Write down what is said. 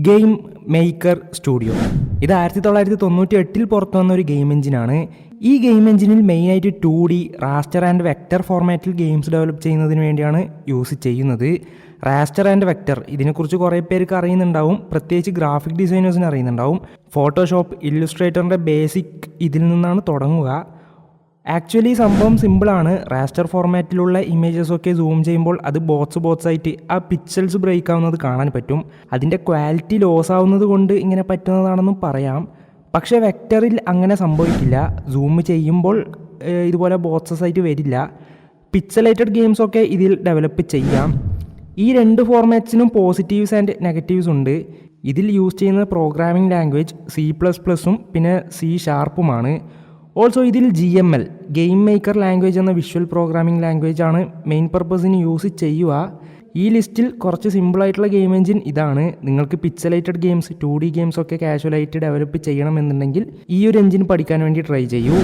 Game maker studio. ഇത് 1998 പുറത്തു വന്ന ഒരു ഗെയിം എഞ്ചിനാണ്. ഈ ഗെയിം എഞ്ചിനിൽ മെയിനായിട്ട് 2D റാസ്റ്റർ ആൻഡ് വെക്ടർ ഫോർമാറ്റിൽ ഗെയിംസ് ഡെവലപ്പ് ചെയ്യുന്നതിന് വേണ്ടിയാണ് യൂസ് ചെയ്യുന്നത്. റാസ്റ്റർ ആൻഡ് വെക്ടർ ഇതിനെക്കുറിച്ച് കുറേ പേർക്ക് അറിയുന്നുണ്ടാവും, പ്രത്യേകിച്ച് ഗ്രാഫിക് ഡിസൈനേഴ്സിന് അറിയുന്നുണ്ടാവും. ഫോട്ടോഷോപ്പ്, ഇല്ലുസ്ട്രേറ്ററിൻ്റെ ബേസിക് ഇതിൽ നിന്നാണ് തുടങ്ങുക. ആക്ച്വലി സംഭവം സിമ്പിളാണ്. റാസ്റ്റർ ഫോർമാറ്റിലുള്ള ഇമേജസൊക്കെ സൂം ചെയ്യുമ്പോൾ അത് ബോട്ട്സ് ആയിട്ട് ആ പിക്സൽസ് ബ്രേക്ക് ആവുന്നത് കാണാൻ പറ്റും. അതിൻ്റെ ക്വാളിറ്റി ലോസ് ആവുന്നത് കൊണ്ട് ഇങ്ങനെ പറ്റുന്നതാണെന്നും പറയാം. പക്ഷേ വെക്ടറിൽ അങ്ങനെ സംഭവിക്കില്ല. സൂം ചെയ്യുമ്പോൾ ഇതുപോലെ ബോട്ട്സസ് ആയിട്ട് വരില്ല. പിക്സലേറ്റഡ് ഗെയിംസൊക്കെ ഇതിൽ ഡെവലപ്പ് ചെയ്യാം. ഈ രണ്ട് ഫോർമാറ്റ്സിനും പോസിറ്റീവ്സ് ആൻഡ് നെഗറ്റീവ്സ് ഉണ്ട്. ഇതിൽ യൂസ് ചെയ്യുന്ന പ്രോഗ്രാമിംഗ് ലാംഗ്വേജ് C++ഉം പിന്നെ C#ഉമാണ്. ഓൾസോ ഇതിൽ GML ഗെയിം മേക്കർ ലാംഗ്വേജ് എന്ന വിഷ്വൽ പ്രോഗ്രാമിംഗ് ലാംഗ്വേജ് ആണ് മെയിൻ പർപ്പസിന് യൂസ് ചെയ്യുക. ഈ ലിസ്റ്റിൽ കുറച്ച് സിമ്പിളായിട്ടുള്ള ഗെയിം എഞ്ചിൻ ഇതാണ്. നിങ്ങൾക്ക് പിക്സലേറ്റഡ് ഗെയിംസ്, 2D ഗെയിംസ് ഒക്കെ കാഷ്വലായിട്ട് ഡെവലപ്പ് ചെയ്യണമെന്നുണ്ടെങ്കിൽ ഈ ഒരു എഞ്ചിൻ പഠിക്കാൻ വേണ്ടി ട്രൈ ചെയ്യൂ.